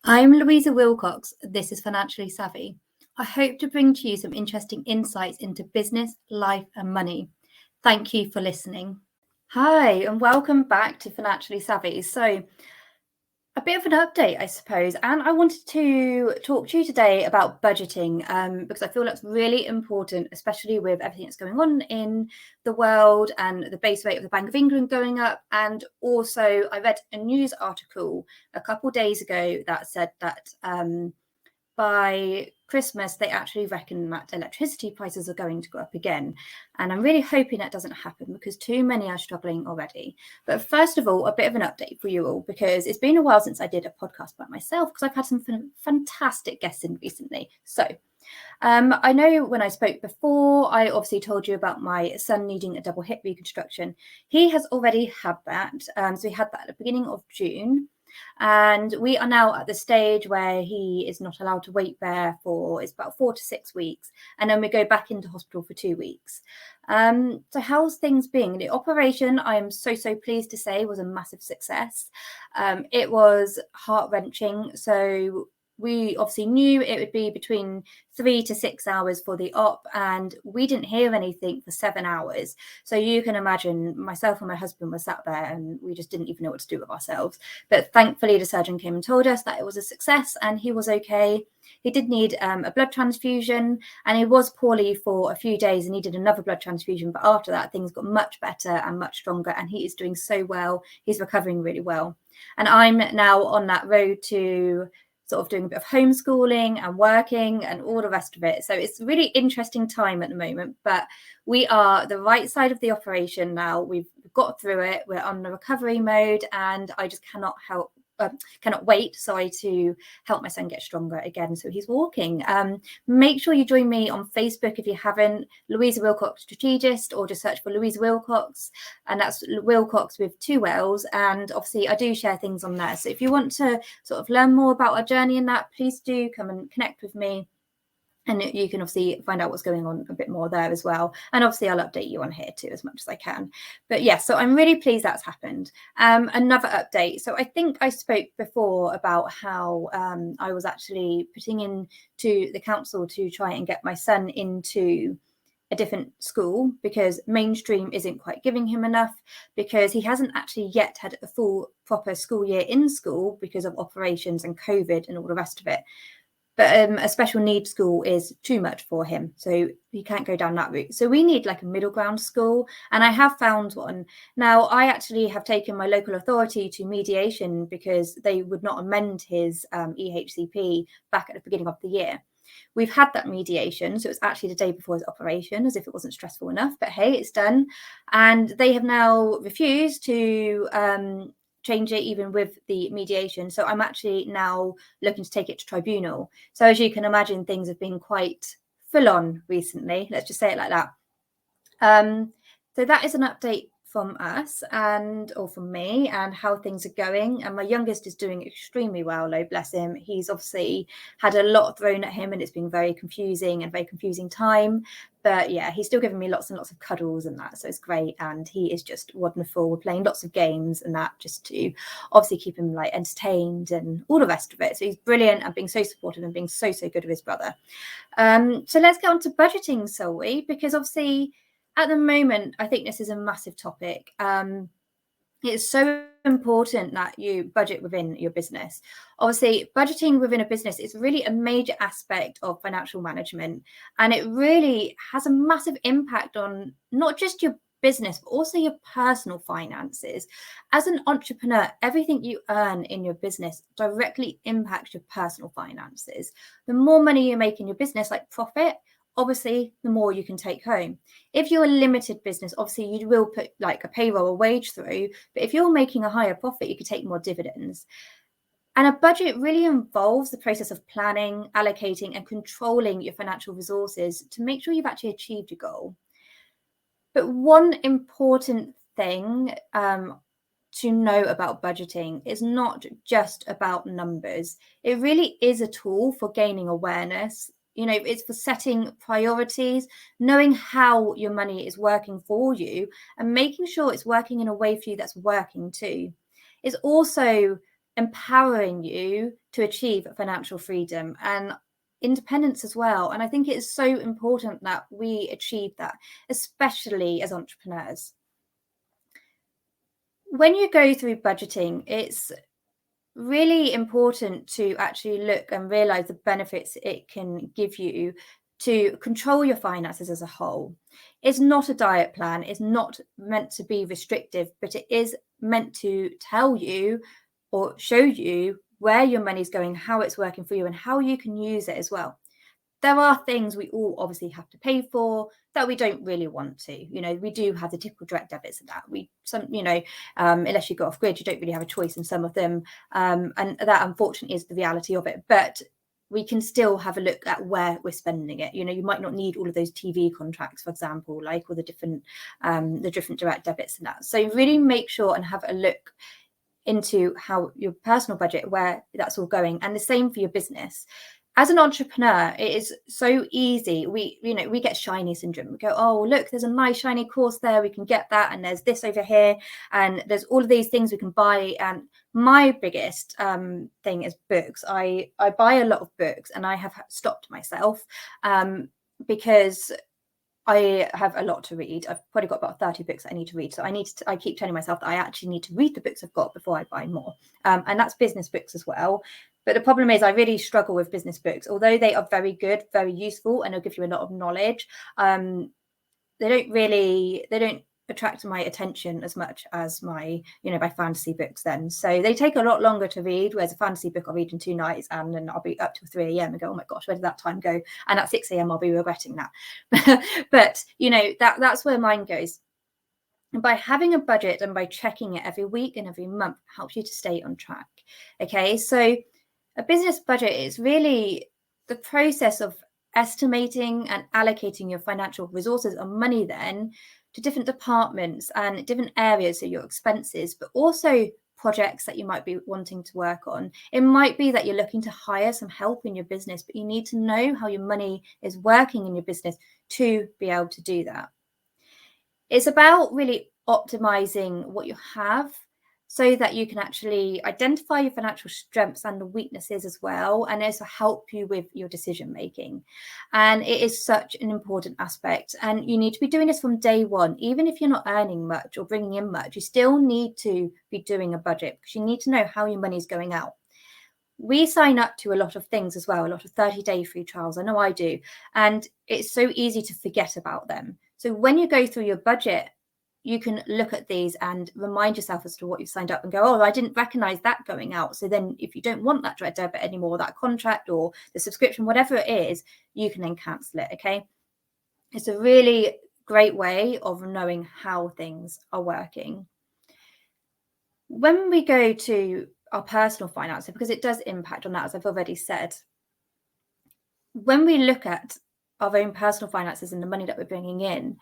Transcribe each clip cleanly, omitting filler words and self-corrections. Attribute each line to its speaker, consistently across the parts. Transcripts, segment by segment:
Speaker 1: I'm Louisa Wilcox. This is Financially Savvy. I hope to bring to you some interesting insights into business, life, and money. Thank you for listening. Hi, and welcome back to Financially Savvy. So, a bit of an update, I suppose, and I wanted to talk to you today about budgeting because I feel that's really important, especially with everything that's going on in the world and the base rate of the Bank of England going up. And also, I read a news article a couple of days ago that said that by Christmas, they actually reckon that electricity prices are going to go up again. And I'm really hoping that doesn't happen because too many are struggling already. But first of all, a bit of an update for you all, because it's been a while since I did a podcast by myself because I've had some fantastic guests in recently. So I know when I spoke before, I obviously told you about my son needing a double hip reconstruction. He has already had that. So he had that at the beginning of June. And we are now at the stage where he is not allowed to wait there for it's about 4 to 6 weeks, and then we go back into hospital for 2 weeks. So how's things been? The operation, I am so pleased to say, was a massive success. It was heart-wrenching. So we obviously knew it would be between 3 to 6 hours for the op, and we didn't hear anything for 7 hours. So you can imagine myself and my husband were sat there and we just didn't even know what to do with ourselves. But thankfully, the surgeon came and told us that it was a success and he was okay. He did need a blood transfusion, and he was poorly for a few days and needed another blood transfusion. But after that, things got much better and much stronger, and he is doing so well. He's recovering really well. And I'm now on that road to sort of doing a bit of homeschooling and working and all the rest of it. So it's a really interesting time at the moment, but we are the right side of the operation now. We've got through it. We're on the recovery mode, and I just cannot wait, to help my son get stronger again. So he's walking. Make sure you join me on Facebook if you haven't, Louisa Wilcox Strategist, or just search for Louisa Wilcox, and that's Wilcox with 2 L's. And obviously I do share things on there. So if you want to sort of learn more about our journey in that, please do come and connect with me. And you can obviously find out what's going on a bit more there as well. And obviously I'll update you on here too as much as I can. But yeah, so I'm really pleased that's happened. Another update. So I think I spoke before about how I was actually putting into the council to try and get my son into a different school because mainstream isn't quite giving him enough, because he hasn't actually yet had a full proper school year in school because of operations and COVID and all the rest of it. But a special needs school is too much for him, so he can't go down that route. So we need like a middle ground school, and I have found one. Now, I actually have taken my local authority to mediation because they would not amend his EHCP back at the beginning of the year. We've had that mediation, so it's actually the day before his operation, as if it wasn't stressful enough. But hey, it's done. And they have now refused to change it even with the mediation. So I'm actually now looking to take it to tribunal. So as you can imagine, things have been quite full on recently. Let's just say it like that. So that is an update from us or from me and how things are going. And my youngest is doing extremely well, though, bless him. He's obviously had a lot thrown at him and it's been very confusing time. But yeah, he's still giving me lots and lots of cuddles and that. So it's great. And he is just wonderful. We're playing lots of games and that just to obviously keep him like entertained and all the rest of it. So he's brilliant and being so supportive and being so good with his brother. So let's get on to budgeting, Zoe, because obviously at the moment, I think this is a massive topic. It's so important that you budget within your business. Obviously, budgeting within a business is really a major aspect of financial management, and it really has a massive impact on not just your business, but also your personal finances. As an entrepreneur, everything you earn in your business directly impacts your personal finances. The more money you make in your business, like profit, obviously, the more you can take home. If you're a limited business, obviously you will put like a payroll, a wage through, but if you're making a higher profit, you could take more dividends. And a budget really involves the process of planning, allocating, and controlling your financial resources to make sure you've actually achieved your goal. But one important thing to know about budgeting is not just about numbers. It really is a tool for gaining awareness. It's for setting priorities, knowing how your money is working for you and making sure it's working in a way for you that's working too. It's also empowering you to achieve financial freedom and independence as well. And I think it is so important that we achieve that, especially as entrepreneurs. When you go through budgeting, it's really important to actually look and realize the benefits it can give you to control your finances as a whole. It's not a diet plan. It's not meant to be restrictive, but it is meant to tell you or show you where your money's going, how it's working for you, and how you can use it as well. There are things we all obviously have to pay for that we don't really want to. We do have the typical direct debits of that. Unless you go off grid, you don't really have a choice in some of them. And that unfortunately is the reality of it. But we can still have a look at where we're spending it. You might not need all of those TV contracts, for example, or the different direct debits and that. So really make sure and have a look into how your personal budget, where that's all going, and the same for your business. As an entrepreneur, it is so easy. We get shiny syndrome. We go, oh, look, there's a nice shiny course there. We can get that. And there's this over here. And there's all of these things we can buy. And my biggest thing is books. I buy a lot of books, and I have stopped myself because I have a lot to read. I've probably got about 30 books that I need to read. So I keep telling myself that I actually need to read the books I've got before I buy more. And that's business books as well. But the problem is I really struggle with business books. Although they are very good, very useful, and they'll give you a lot of knowledge, they don't attract my attention as much as my fantasy books then. So they take a lot longer to read, whereas a fantasy book I'll read in 2 nights, and then I'll be up till 3 a.m. and go, oh my gosh, where did that time go? And at 6 a.m. I'll be regretting that. But that's where mine goes. And by having a budget and by checking it every week and every month helps you to stay on track. Okay, so a business budget is really the process of estimating and allocating your financial resources and money then to different departments and different areas of your expenses, but also projects that you might be wanting to work on. It might be that you're looking to hire some help in your business, but you need to know how your money is working in your business to be able to do that. It's about really optimizing what you have so that you can actually identify your financial strengths and the weaknesses as well, and also help you with your decision making. And it is such an important aspect, and you need to be doing this from day one. Even if you're not earning much or bringing in much, you still need to be doing a budget, because you need to know how your money is going out. We sign up to a lot of things as well, a lot of 30-day free trials. I know I do. And it's so easy to forget about them. So when you go through your budget, you can look at these and remind yourself as to what you've signed up and go, oh, I didn't recognize that going out. So then if you don't want that direct debit anymore, that contract or the subscription, whatever it is, you can then cancel it. Okay. It's a really great way of knowing how things are working. When we go to our personal finances, because it does impact on that, as I've already said, when we look at our own personal finances and the money that we're bringing in,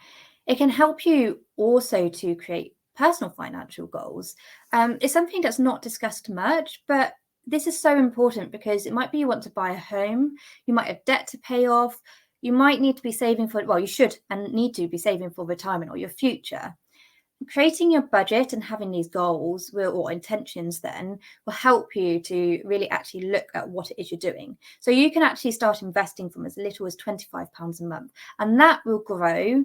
Speaker 1: it can help you also to create personal financial goals. It's something that's not discussed much, but this is so important because it might be you want to buy a home, you might have debt to pay off, you might need to be saving for, well, you should and need to be saving for retirement or your future. Creating your budget and having these goals or intentions then will help you to really actually look at what it is you're doing. So you can actually start investing from as little as £25 a month, and that will grow.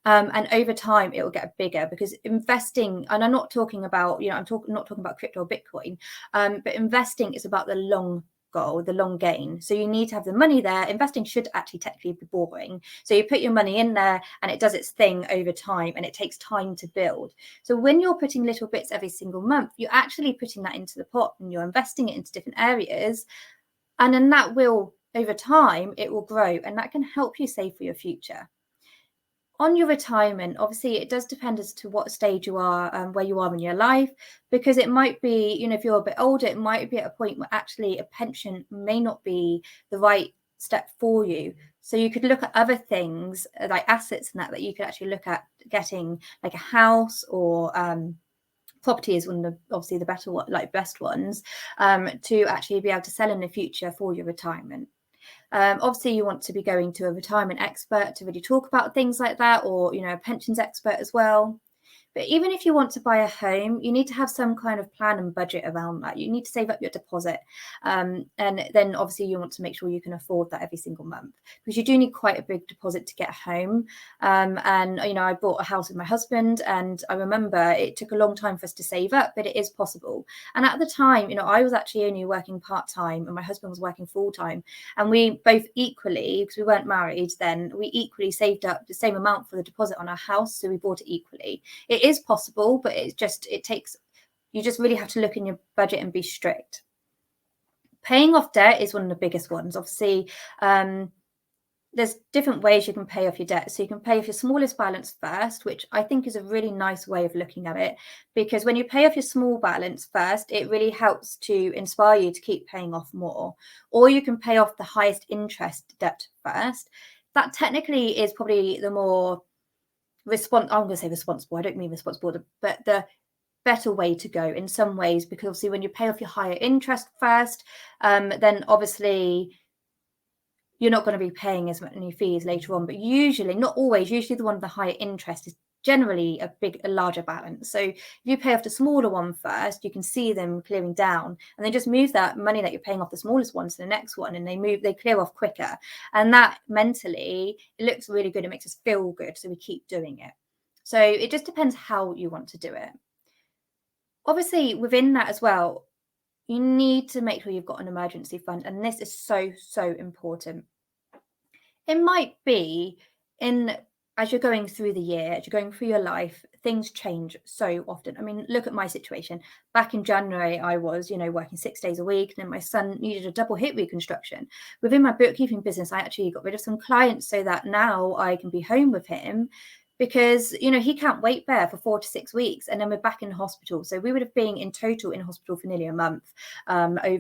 Speaker 1: And over time, it will get bigger, because investing, and I'm not talking about, not talking about crypto or Bitcoin, but investing is about the long goal, the long gain. So you need to have the money there. Investing should actually technically be boring. So you put your money in there and it does its thing over time, and it takes time to build. So when you're putting little bits every single month, you're actually putting that into the pot and you're investing it into different areas. And then that will, over time, it will grow, and that can help you save for your future. On your retirement, obviously, it does depend as to what stage you are, where you are in your life, because it might be, if you're a bit older, it might be at a point where actually a pension may not be the right step for you. So you could look at other things like assets and that you could actually look at getting, like a house or property is one of the, obviously the better one, like best ones, to actually be able to sell in the future for your retirement. Obviously, you want to be going to a retirement expert to really talk about things like that, or a pensions expert as well. But even if you want to buy a home, you need to have some kind of plan and budget around that. You need to save up your deposit. And then obviously you want to make sure you can afford that every single month, because you do need quite a big deposit to get a home. And, you know, I bought a house with my husband, and I remember it took a long time for us to save up, but it is possible. And at the time, you know, I was actually only working part-time and my husband was working full-time. And we both equally, because we weren't married then, we equally saved up the same amount for the deposit on our house. So we bought it equally. It is possible, but it takes, you just really have to look in your budget and be strict. Paying off debt is one of the biggest ones. Obviously, there's different ways you can pay off your debt. So you can pay off your smallest balance first, which I think is a really nice way of looking at it, because when you pay off your small balance first, it really helps to inspire you to keep paying off more. Or you can pay off the highest interest debt first. That technically is probably the more I'm going to say responsible. I don't mean responsible, but the better way to go in some ways, because obviously when you pay off your higher interest first, then obviously you're not going to be paying as many fees later on. But usually, not always, usually the one with the higher interest is generally a larger balance. So if you pay off the smaller one first, you can see them clearing down, and then just move that money that you're paying off the smallest one to the next one, and they clear off quicker. And that mentally, it looks really good. It makes us feel good. So we keep doing it. So it just depends how you want to do it. Obviously, within that as well, you need to make sure you've got an emergency fund. And this is so, so important. It might be as you're going through the year, as you're going through your life, things change so often. I mean, look at my situation. Back in January, I was, you know, working 6 days a week, and then my son needed a double hip reconstruction. Within my bookkeeping business, I actually got rid of some clients so that now I can be home with him, because, you know, he can't wait there for 4 to 6 weeks, and then we're back in hospital. So we would have been in total in hospital for nearly a month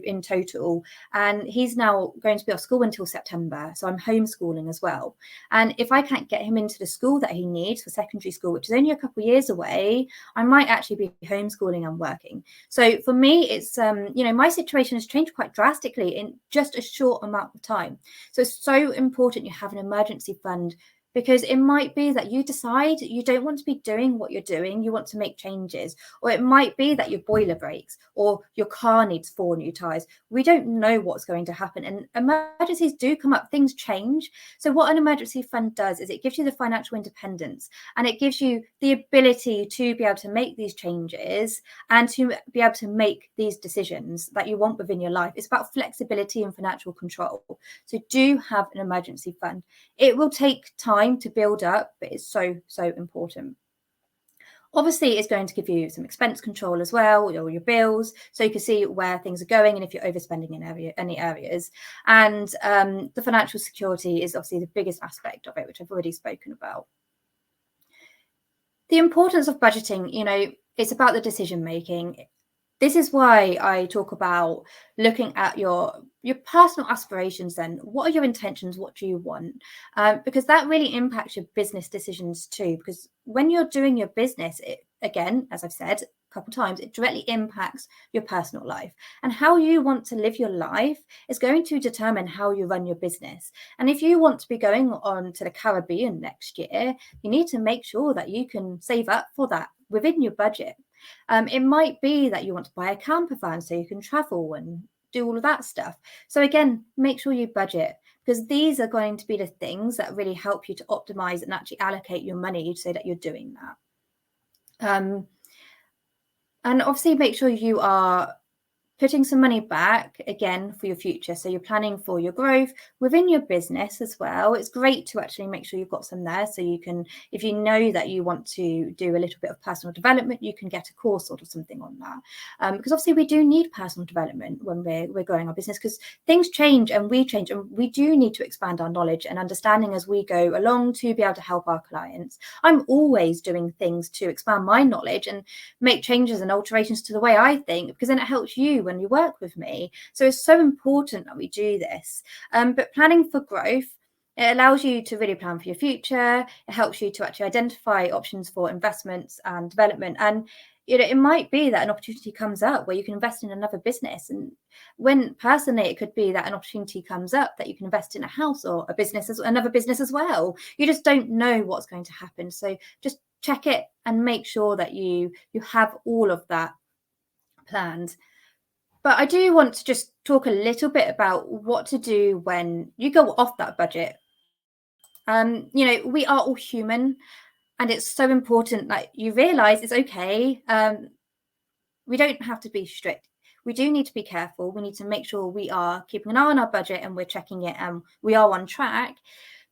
Speaker 1: in total. And he's now going to be off school until September. So I'm homeschooling as well. And if I can't get him into the school that he needs for secondary school, which is only a couple of years away, I might actually be homeschooling and working. So for me, it's, you know, my situation has changed quite drastically in just a short amount of time. So it's so important you have an emergency fund, because it might be that you decide you don't want to be doing what you're doing, you want to make changes. Or it might be that your boiler breaks, or your car needs 4 new tyres. We don't know what's going to happen. And emergencies do come up, things change. So what an emergency fund does is it gives you the financial independence, and it gives you the ability to be able to make these changes and to be able to make these decisions that you want within your life. It's about flexibility and financial control. So do have an emergency fund. It will take time to build up, but it's so, so important. Obviously, it's going to give you some expense control as well, or your bills, so you can see where things are going and if you're overspending in any areas. And the financial security is obviously the biggest aspect of it, which I've already spoken about. The importance of budgeting, you know, it's about the decision making. This is why I talk about looking at your personal aspirations. Then what are your intentions? What do you want? Because that really impacts your business decisions too. Because when you're doing your business, again, as I've said a couple of times, it directly impacts your personal life. And how you want to live your life is going to determine how you run your business. And if you want to be going on to the Caribbean next year, you need to make sure that you can save up for that within your budget. It might be that you want to buy a camper van so you can travel and do all of that stuff. So again, make sure you budget, because these are going to be the things that really help you to optimize and actually allocate your money so that you're doing that. And obviously make sure you are putting some money back again for your future. So you're planning for your growth within your business as well. It's great to actually make sure you've got some there, so you can, if you know that you want to do a little bit of personal development, you can get a course or something on that. Because obviously we do need personal development when we're growing our business, because things change and we change, and we do need to expand our knowledge and understanding as we go along to be able to help our clients. I'm always doing things to expand my knowledge and make changes and alterations to the way I think, because then it helps you when you work with me. So it's so important that we do this. But planning for growth, it allows you to really plan for your future. It helps you to actually identify options for investments and development. And you know, it might be that an opportunity comes up where you can invest in another business. And when personally, it could be that an opportunity comes up that you can invest in a house or a business, another business as well. You just don't know what's going to happen. So just check it and make sure that you have all of that planned. But I do want to just talk a little bit about what to do when you go off that budget. We are all human, and it's so important that you realize it's okay. We don't have to be strict. We do need to be careful. We need to make sure we are keeping an eye on our budget and we're checking it and we are on track.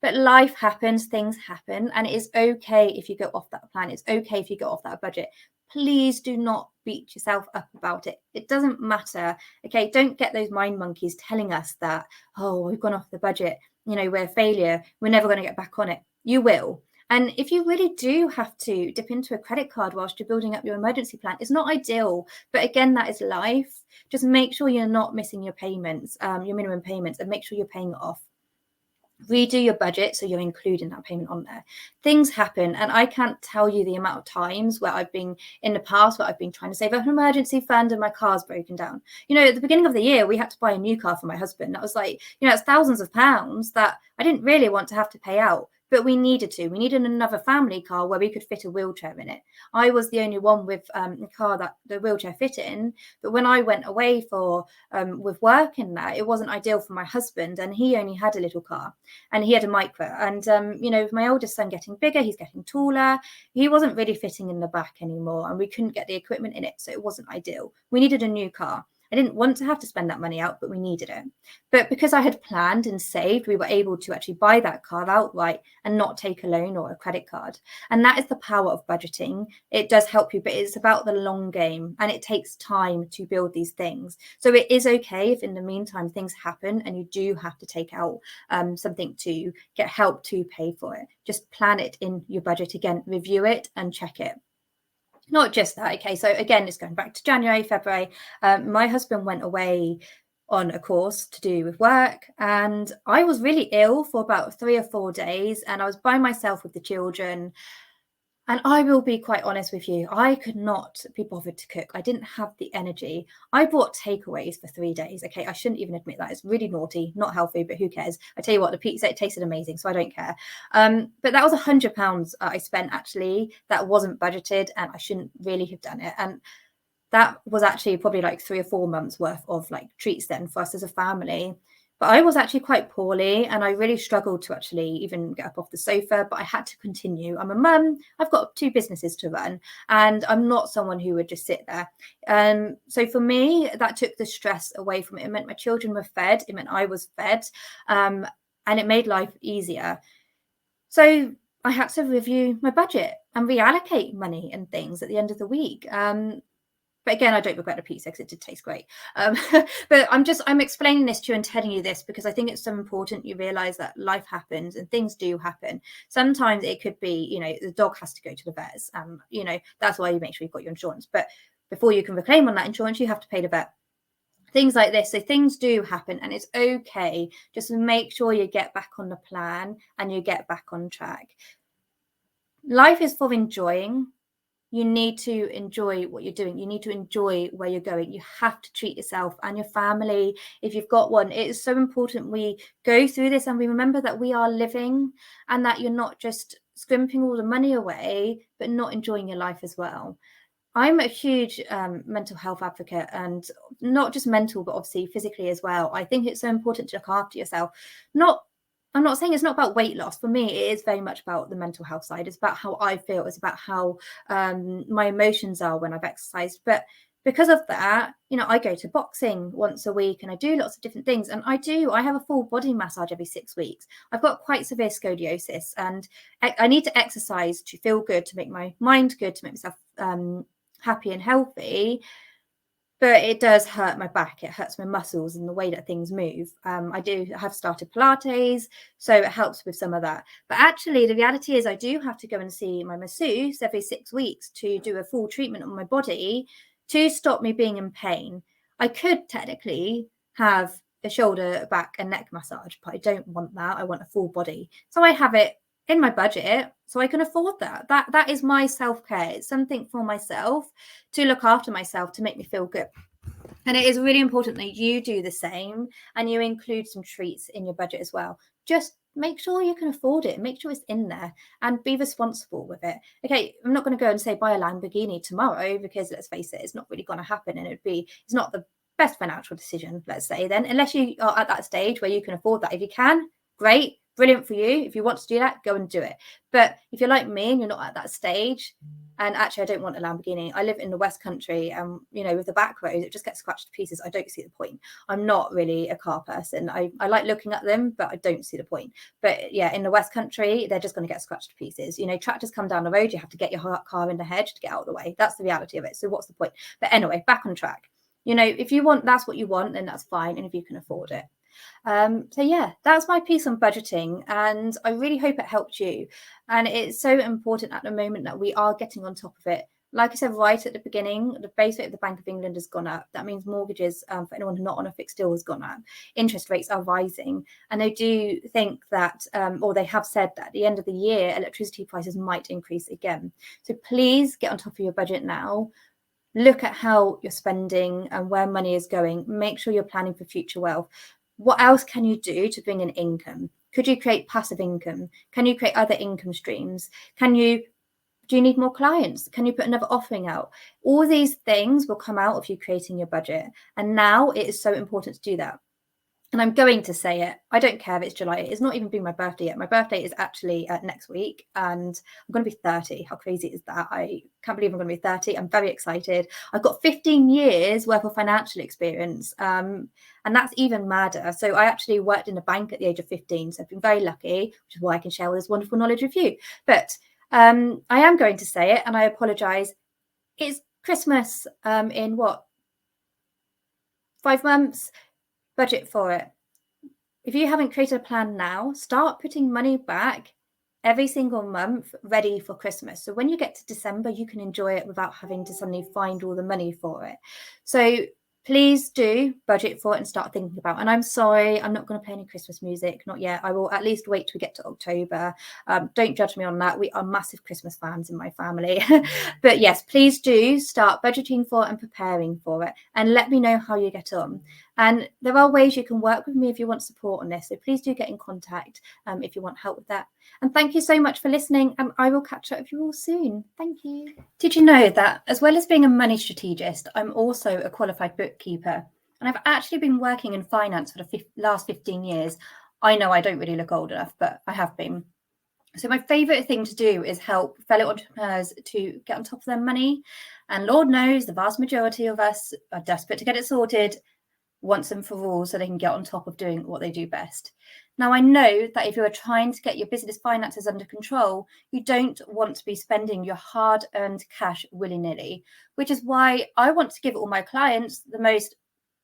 Speaker 1: But life happens, things happen, and it is okay if you go off that plan. It's okay if you go off that budget. Please do not beat yourself up about it. It doesn't matter. Okay, don't get those mind monkeys telling us that, oh, we've gone off the budget, we're a failure, we're never going to get back on it. You will. And if you really do have to dip into a credit card whilst you're building up your emergency plan, it's not ideal. But again, that is life. Just make sure you're not missing your payments, your minimum payments, and make sure you're paying it off. Redo your budget so you're including that payment on there. Things happen, and I can't tell you the amount of times where I've been in the past where I've been trying to save up an emergency fund and my car's broken down. At the beginning of the year, we had to buy a new car for my husband. That was like, it's thousands of pounds that I didn't really want to have to pay out. But we needed to. We needed another family car where we could fit a wheelchair in it. I was the only one with a car that the wheelchair fit in. But when I went away for with work in that, it wasn't ideal for my husband, and he only had a little car, and he had a micro. And with my oldest son getting bigger, he's getting taller. He wasn't really fitting in the back anymore, and we couldn't get the equipment in it, so it wasn't ideal. We needed a new car. I didn't want to have to spend that money out, but we needed it. But because I had planned and saved, we were able to actually buy that car outright and not take a loan or a credit card. And that is the power of budgeting. It does help you, but it's about the long game, and it takes time to build these things. So it is okay if in the meantime things happen and you do have to take out something to get help to pay for it. Just plan it in your budget again, review it and check it. Not just that. Okay, so again, it's going back to January, February. My husband went away on a course to do with work, and I was really ill for about 3 or 4 days, and I was by myself with the children. And I will be quite honest with you, I could not be bothered to cook. I didn't have the energy. I bought takeaways for 3 days. Okay, I shouldn't even admit that. It's really naughty, not healthy, but who cares? I tell you what, the pizza, it tasted amazing, so I don't care. But that was £100 I spent actually. That wasn't budgeted, and I shouldn't really have done it. And that was actually probably like 3 or 4 months worth of like treats then for us as a family. But I was actually quite poorly, and I really struggled to actually even get up off the sofa, but I had to continue. I'm a mum, I've got 2 businesses to run, and I'm not someone who would just sit there. So for me, that took the stress away from it. It meant my children were fed, it meant I was fed, and it made life easier. So I had to review my budget and reallocate money and things at the end of the week. But again, I don't regret the pizza because it did taste great. But I'm explaining this to you and telling you this because I think it's so important you realize that life happens and things do happen. Sometimes it could be, the dog has to go to the vets. That's why you make sure you've got your insurance. But before you can reclaim on that insurance, you have to pay the vet. Things like this. So things do happen, and it's okay. Just make sure you get back on the plan and you get back on track. Life is for enjoying. You need to enjoy what you're doing. You need to enjoy where you're going. You have to treat yourself and your family, if you've got one. It is so important we go through this and we remember that we are living, and that you're not just scrimping all the money away, but not enjoying your life as well. I'm a huge mental health advocate, and not just mental, but obviously physically as well. I think it's so important to look after yourself. I'm not saying it's not about weight loss. For me, it is very much about the mental health side. It's about how I feel. It's about how my emotions are when I've exercised. But because of that, I go to boxing once a week and I do lots of different things. And I have a full body massage every 6 weeks. I've got quite severe scoliosis, and I need to exercise to feel good, to make my mind good, to make myself happy and healthy. But it does hurt my back. It hurts my muscles and the way that things move. I have started Pilates, so it helps with some of that. But actually, the reality is I do have to go and see my masseuse every 6 weeks to do a full treatment on my body to stop me being in pain. I could technically have a shoulder, back and neck massage, but I don't want that. I want a full body. So I have it in my budget so I can afford that. That is my self-care. It's something for myself to look after myself, to make me feel good. And it is really important that you do the same and you include some treats in your budget as well. Just make sure you can afford it, make sure it's in there, and be responsible with it. Okay, I'm not going to go and say buy a Lamborghini tomorrow, because let's face it, it's not really going to happen, and it's not the best financial decision, let's say, then, unless you are at that stage where you can afford that. If you can, great, brilliant for you. If you want to do that, go and do it. But if you're like me and you're not at that stage, and actually I don't want a Lamborghini, I live in the West Country, and with the back roads, it just gets scratched to pieces. I don't see the point. I'm not really a car person. I like looking at them, but I don't see the point. But yeah, in the West Country, they're just going to get scratched to pieces. Tractors come down the road, you have to get your car in the hedge to get out of the way. That's the reality of it. So what's the point? But anyway, back on track. If you want, that's what you want, then that's fine, and if you can afford it. So yeah, that's my piece on budgeting, and I really hope it helped you. And it's so important at the moment that we are getting on top of it. Like I said right at the beginning, the base rate of the Bank of England has gone up. That means mortgages, for anyone who's not on a fixed deal, has gone up. Interest rates are rising. And they do think that, or they have said that at the end of the year, electricity prices might increase again. So please get on top of your budget now. Look at how you're spending and where money is going. Make sure you're planning for future wealth. What else can you do to bring in income? Could you create passive income? Can you create other income streams? Do you need more clients? Can you put another offering out? All these things will come out of you creating your budget. And now it is so important to do that. And I'm going to say it. I don't care if it's July. It's not even been my birthday yet. My birthday is actually next week, and I'm going to be 30. How crazy is that? I can't believe I'm going to be 30. I'm very excited. I've got 15 years worth of financial experience, and that's even madder. So I actually worked in a bank at the age of 15. So I've been very lucky, which is why I can share all this wonderful knowledge with you. But I am going to say it, and I apologize. It's Christmas in 5 months. Budget for it. If you haven't created a plan now, start putting money back every single month ready for Christmas. So when you get to December, you can enjoy it without having to suddenly find all the money for it. So please do budget for it and start thinking about it. And I'm sorry, I'm not going to play any Christmas music, not yet. I will at least wait till we get to October. Don't judge me on that. We are massive Christmas fans in my family. But yes, please do start budgeting for it and preparing for it. And let me know how you get on. And there are ways you can work with me if you want support on this. So please do get in contact if you want help with that. And thank you so much for listening. And I will catch up with you all soon. Thank you. Did you know that as well as being a money strategist, I'm also a qualified bookkeeper? And I've actually been working in finance for the last 15 years. I know I don't really look old enough, but I have been. So my favourite thing to do is help fellow entrepreneurs to get on top of their money. And Lord knows the vast majority of us are desperate to get it sorted once and for all, so they can get on top of doing what they do best. Now, I know that if you are trying to get your business finances under control, you don't want to be spending your hard-earned cash willy-nilly, which is why I want to give all my clients the most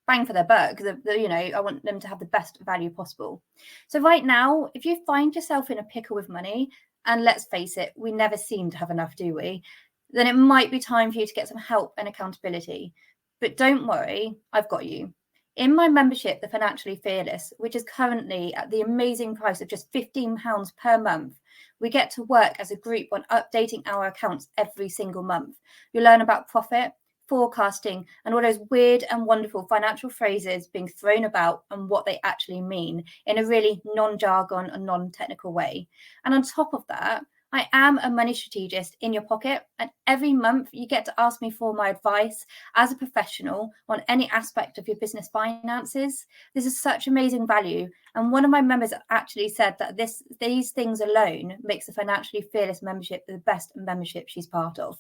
Speaker 1: bang for their buck. I want them to have the best value possible. So right now, if you find yourself in a pickle with money, and let's face it, we never seem to have enough, do we? Then it might be time for you to get some help and accountability. But don't worry, I've got you. In my membership, The Financially Fearless, which is currently at the amazing price of just £15 per month, we get to work as a group on updating our accounts every single month. You'll learn about profit, forecasting, and all those weird and wonderful financial phrases being thrown about and what they actually mean in a really non-jargon and non-technical way. And on top of that, I am a money strategist in your pocket, and every month you get to ask me for my advice as a professional on any aspect of your business finances. This is such amazing value, and one of my members actually said that these things alone makes the Financially Fearless membership the best membership she's part of.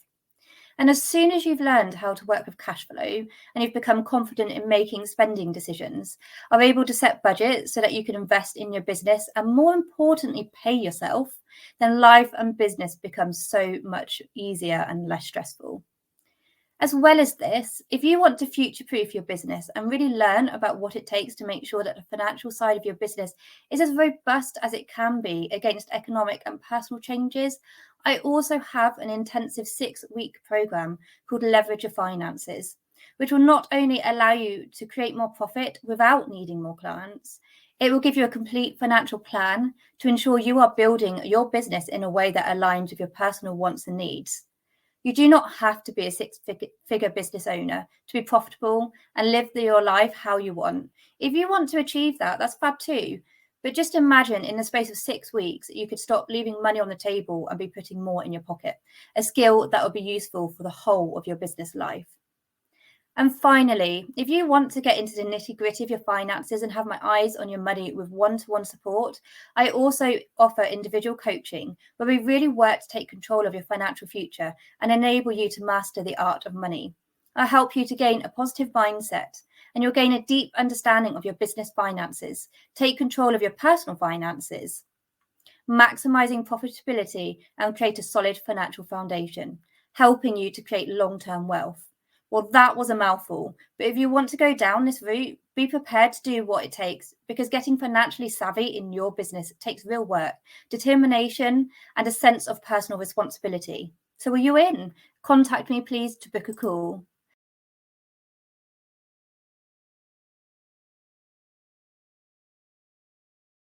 Speaker 1: And as soon as you've learned how to work with cash flow and you've become confident in making spending decisions, are able to set budgets so that you can invest in your business and, more importantly, pay yourself, then life and business becomes so much easier and less stressful. As well as this, if you want to future-proof your business and really learn about what it takes to make sure that the financial side of your business is as robust as it can be against economic and personal changes, I also have an intensive 6-week program called Leverage Your Finances, which will not only allow you to create more profit without needing more clients, it will give you a complete financial plan to ensure you are building your business in a way that aligns with your personal wants and needs. You do not have to be a 6-figure business owner to be profitable and live your life how you want. If you want to achieve that, that's fab too. But just imagine in the space of 6 weeks, you could stop leaving money on the table and be putting more in your pocket, a skill that would be useful for the whole of your business life. And finally, if you want to get into the nitty-gritty of your finances and have my eyes on your money with one-to-one support, I also offer individual coaching where we really work to take control of your financial future and enable you to master the art of money. I help you to gain a positive mindset, and you'll gain a deep understanding of your business finances, take control of your personal finances, maximizing profitability, and create a solid financial foundation, helping you to create long-term wealth. Well, that was a mouthful, but if you want to go down this route, be prepared to do what it takes, because getting financially savvy in your business takes real work, determination, and a sense of personal responsibility. So are you in? Contact me, please, to book a call.